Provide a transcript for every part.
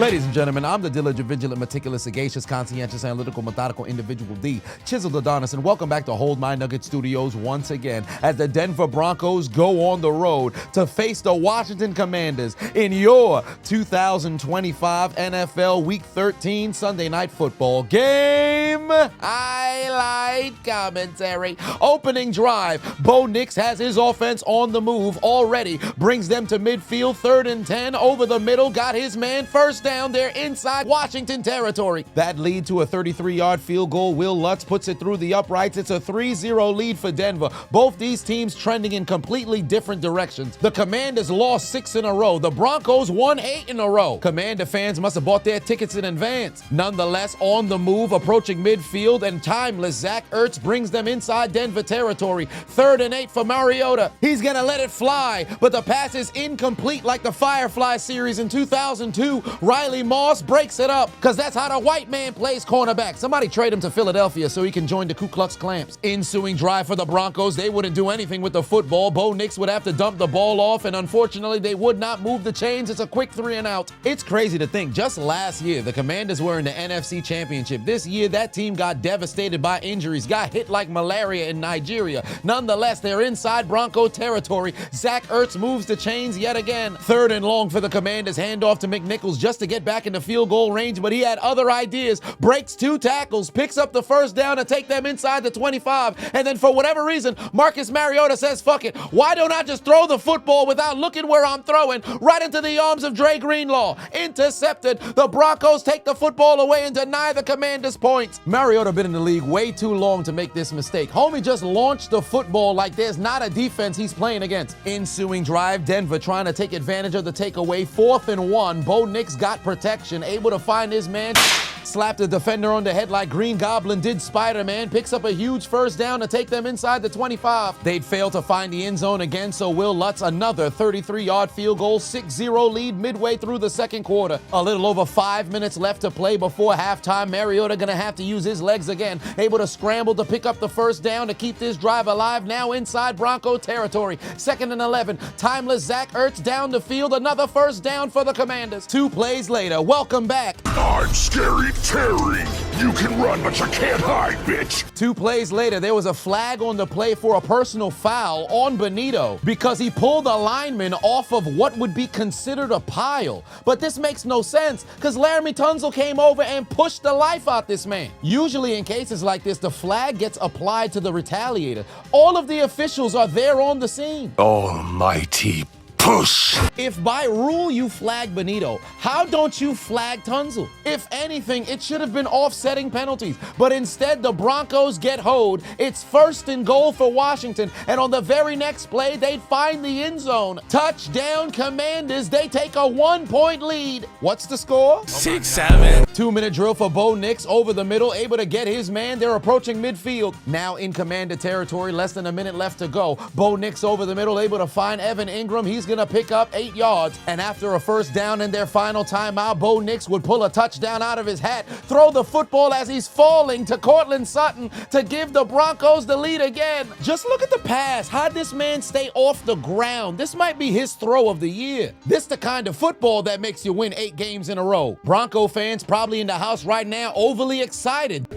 Ladies and gentlemen, I'm the diligent, vigilant, meticulous, sagacious, conscientious, analytical, methodical individual D, Chiseled Adonis, and welcome back to Hold My Nugget Studios once again as the Denver Broncos go on the road to face the Washington Commanders in your 2025 NFL Week 13 Sunday Night Football game. Highlight commentary. Opening drive. Bo Nix has his offense on the move already. Brings them to midfield, 3rd and 10. Over the middle, got his man first down there inside Washington territory. That lead to a 33-yard field goal. Will Lutz puts it through the uprights. It's a 3-0 lead for Denver. Both these teams trending in completely different directions. The Commanders lost 6 in a row. The Broncos won 8 in a row. Commander fans must have bought their tickets in advance. Nonetheless, on the move, approaching midfield, and timeless Zach Ertz brings them inside Denver territory. 3rd and 8 for Mariota. He's gonna let it fly, but the pass is incomplete like the Firefly series in 2002. Riley Moss breaks it up, because that's how the white man plays cornerback. Somebody trade him to Philadelphia so he can join the Ku Klux Klans. Ensuing drive for the Broncos, they wouldn't do anything with the football. Bo Nix would have to dump the ball off, and unfortunately, they would not move the chains. It's a quick 3 and out. It's crazy to think, just last year, the Commanders were in the NFC Championship. This year, that team got devastated by injuries, got hit like malaria in Nigeria. Nonetheless, they're inside Bronco territory. Zach Ertz moves the chains yet again. 3rd and long for the Commanders. Handoff to McNichols just to get back into field goal range, but he had other ideas. Breaks 2 tackles, picks up the first down to take them inside the 25, and then for whatever reason, Marcus Mariota says, fuck it. Why don't I just throw the football without looking where I'm throwing? Right into the arms of Dre Greenlaw. Intercepted. The Broncos take the football away and deny the Commanders points. Mariota been in the league way too long to make this mistake. Homie just launched the football like there's not a defense he's playing against. Ensuing drive, Denver trying to take advantage of the takeaway. 4th and 1. Bo Nix got protection, able to find his man. Slapped the defender on the head like Green Goblin did Spider-Man. Picks up a huge first down to take them inside the 25. They'd fail to find the end zone again, so Will Lutz another 33-yard field goal. 6-0 lead midway through the second quarter. A little over 5 minutes left to play before halftime. Mariota gonna have to use his legs again. Able to scramble to pick up the first down to keep this drive alive. Now inside Bronco territory. 2nd and 11. Timeless Zach Ertz down the field. Another first down for the Commanders. 2 plays later. Welcome back. I'm Scary Terry. You can run, but you can't hide, bitch. 2 plays later, there was a flag on the play for a personal foul on Benito because he pulled a lineman off of what would be considered a pile. But this makes no sense because Laramie Tunsil came over and pushed the life out this man. Usually in cases like this, the flag gets applied to the retaliator. All of the officials are there on the scene. Almighty push. If by rule you flag Benito, how don't you flag Tunsil? If anything, it should have been offsetting penalties. But instead, the Broncos get hoed. It's 1st and goal for Washington. And on the very next play, they'd find the end zone. Touchdown Commanders. They take a 1-point lead. What's the score? 6-7. 2-minute drill for Bo Nix over the middle, able to get his man. They're approaching midfield. Now in Commander territory, less than a minute left to go. Bo Nix over the middle, able to find Evan Ingram. He's gonna pick up 8 yards, and after a first down in their final timeout, Bo Nix would pull a touchdown out of his hat, throw the football as he's falling to Cortland Sutton to give the Broncos the lead again. Just look at the pass. How'd this man stay off the ground? This might be his throw of the year. This the kind of football that makes you win 8 games in a row. Bronco fans probably in the house right now overly excited.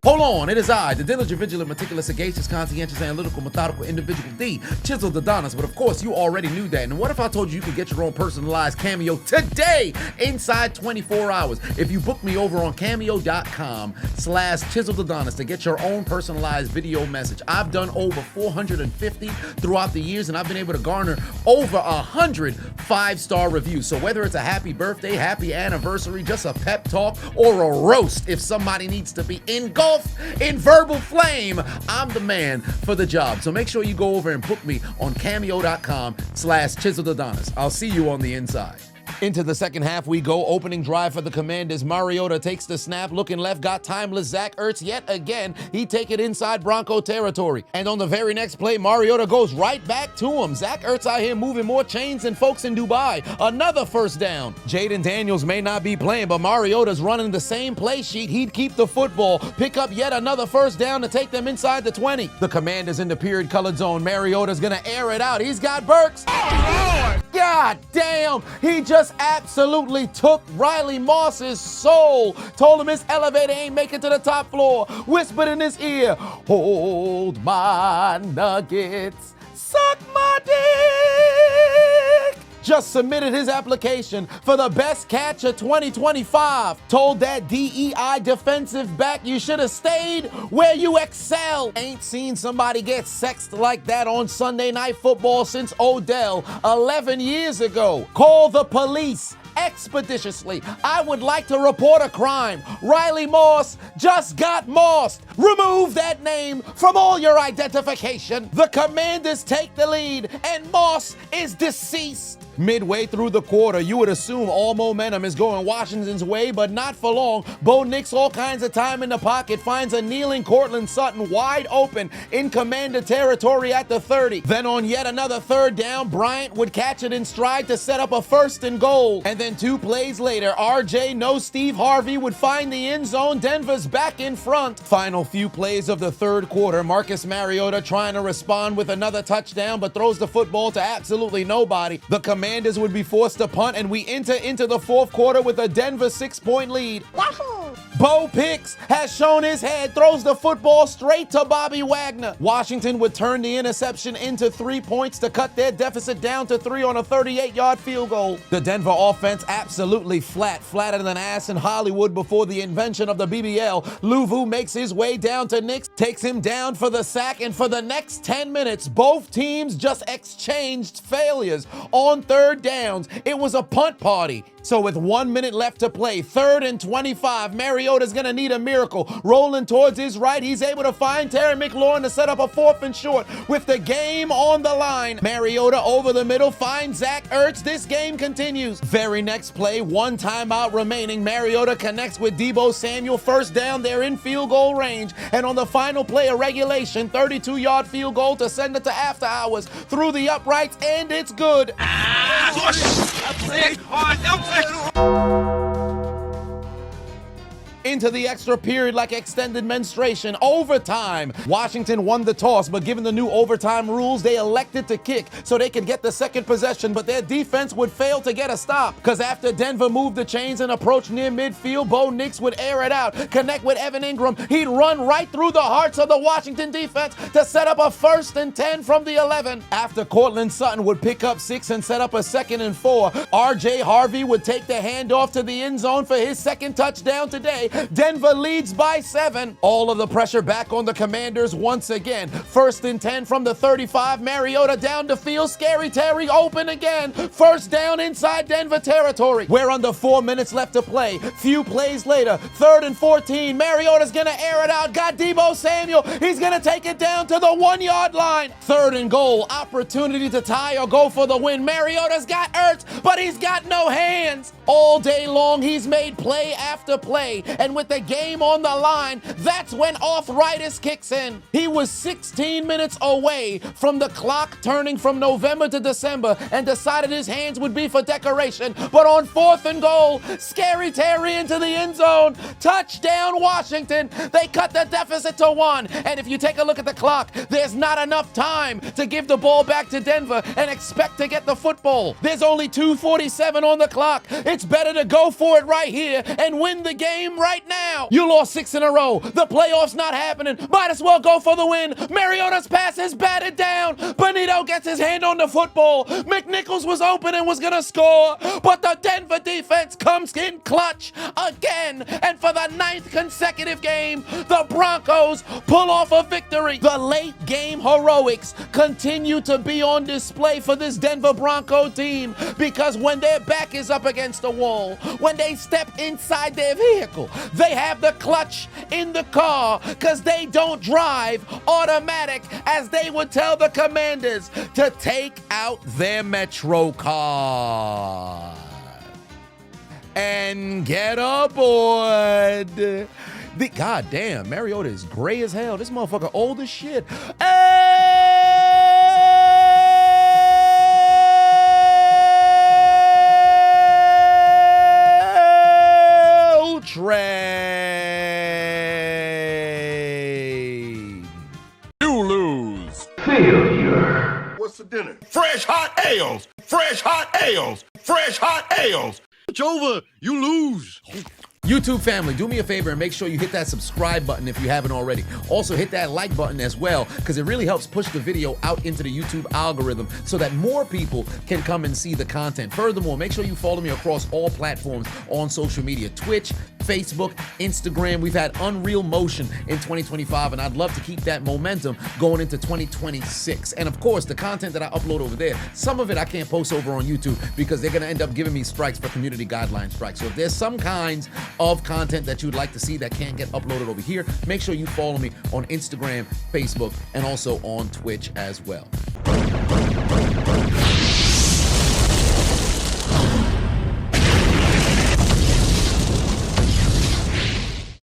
Hold on, it is I, the diligent, vigilant, meticulous, sagacious, conscientious, analytical, methodical individual D, Chiseled Adonis, but of course you already knew that. And what if I told you you could get your own personalized cameo today inside 24 hours? If you book me over on cameo.com/Chiseled Adonis to get your own personalized video message. I've done over 450 throughout the years, and I've been able to garner over 100 5-star reviews. So whether it's a happy birthday, happy anniversary, just a pep talk, or a roast, if somebody needs to be engulfed in verbal flame, I'm the man for the job. So make sure you go over and book me on cameo.com/Chiseled Adonis. I'll see you on the inside. Into the second half we go. Opening drive for the Commanders. Mariota takes the snap, looking left, got timeless Zach Ertz yet again. He take it inside Bronco territory. And on the very next play, Mariota goes right back to him. Zach Ertz out here moving more chains than folks in Dubai. Another first down. Jaden Daniels may not be playing, but Mariota's running the same play sheet. He'd keep the football, pick up yet another first down to take them inside the 20. The Commanders in the period colored zone. Mariota's gonna air it out. He's got Burks. Oh, Lord. God damn, he just absolutely took Riley Moss's soul. Told him his elevator ain't making to the top floor. Whispered in his ear, hold my nuggets, suck my dick. Just submitted his application for the best catch of 2025. Told that DEI defensive back you should have stayed where you excel. Ain't seen somebody get sexed like that on Sunday Night Football since Odell 11 years ago. Call the police expeditiously. I would like to report a crime. Riley Moss just got mossed. Remove that name from all your identification. The Commanders take the lead and Moss is deceased. Midway through the quarter, you would assume all momentum is going Washington's way, but not for long. Bo Nix all kinds of time in the pocket, finds a kneeling Cortland Sutton wide open in Commander territory at the 30. Then on yet another third down, Bryant would catch it in stride to set up a 1st and goal. And then 2 plays later, RJ no Steve Harvey would find the end zone. Denver's back in front. Final few plays of the third quarter, Marcus Mariota trying to respond with another touchdown, but throws the football to absolutely nobody. The Commanders would be forced to punt, and we enter into the fourth quarter with a Denver 6-point lead. Wahoo! Bo Picks has shown his head, throws the football straight to Bobby Wagner. Washington would turn the interception into 3 points to cut their deficit down to 3 on a 38-yard field goal. The Denver offense absolutely flatter than ass in Hollywood before the invention of the BBL. Luvu makes his way down to Nix, takes him down for the sack, and for the next 10 minutes, both teams just exchanged failures. On third downs, it was a punt party. So with 1 minute left to play, 3rd and 25, Mariota's gonna need a miracle. Rolling towards his right, he's able to find Terry McLaurin to set up a 4th and short with the game on the line. Mariota over the middle finds Zach Ertz. This game continues. Very next play, 1 timeout remaining. Mariota connects with Deebo Samuel. 1st down, they're in field goal range. And on the final play of regulation, 32-yard field goal to send it to after hours. Through the uprights, and it's good. Into the extra period like extended menstruation. Overtime. Washington won the toss, but given the new overtime rules, they elected to kick so they could get the second possession, but their defense would fail to get a stop. Because after Denver moved the chains and approached near midfield, Bo Nix would air it out, connect with Evan Ingram. He'd run right through the hearts of the Washington defense to set up a 1st and 10 from the 11. After Cortland Sutton would pick up 6 and set up a 2nd and 4, RJ Harvey would take the handoff to the end zone for his 2nd touchdown today. Denver leads by 7. All of the pressure back on the Commanders once again. 1st and 10 from the 35. Mariota down the field. Scary Terry open again. 1st down inside Denver territory. We're under 4 minutes left to play. Few plays later. 3rd and 14. Mariota's gonna air it out. Got Deebo Samuel. He's gonna take it down to the 1-yard line. 3rd and goal. Opportunity to tie or go for the win. Mariota's got Ertz, but he's got no hands. All day long, he's made play after play. And with the game on the line, that's when arthritis kicks in. He was 16 minutes away from the clock turning from November to December and decided his hands would be for decoration. But on 4th and goal, Scary Terry into the end zone. Touchdown, Washington. They cut the deficit to 1. And if you take a look at the clock, there's not enough time to give the ball back to Denver and expect to get the football. There's only 2:47 on the clock. It's better to go for it right here and win the game right now. You lost 6 in a row. The playoffs not happening. Might as well go for the win. Mariota's pass is batted down. Benito gets his hand on the football. McNichols was open and was gonna score, but the Denver defense comes in clutch again. And for the 9th consecutive game, the Broncos pull off a victory. The late game heroics continue to be on display for this Denver Bronco team, because when their back is up against the wall, when they step inside their vehicle, they have the clutch in the car, because they don't drive automatic, as they would tell the Commanders to take out their Metro car and get aboard. God damn, Mariota is gray as hell. This motherfucker old as shit. Trade. You lose. Failure. What's for dinner? Fresh hot ales. Fresh hot ales. Fresh hot ales. It's over. You lose. YouTube family, do me a favor and make sure you hit that subscribe button if you haven't already. Also hit that like button as well, because it really helps push the video out into the YouTube algorithm so that more people can come and see the content. Furthermore, make sure you follow me across all platforms on social media: Twitch, Facebook, Instagram. We've had unreal motion in 2025, and I'd love to keep that momentum going into 2026. And of course, the content that I upload over there, some of it I can't post over on YouTube because they're gonna end up giving me strikes for community guideline strikes. So if there's some kinds of content that you'd like to see that can't get uploaded over here, make sure you follow me on Instagram, Facebook, and also on Twitch as well.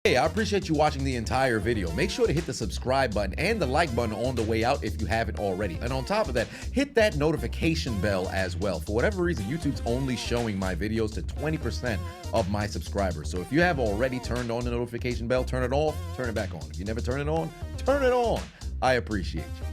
Hey, I appreciate you watching the entire video. Make sure to hit the subscribe button and the like button on the way out if you haven't already. And on top of that, hit that notification bell as well. For whatever reason, YouTube's only showing my videos to 20% of my subscribers. So if you have already turned on the notification bell, turn it off, turn it back on. If you never turn it on, turn it on. I appreciate you.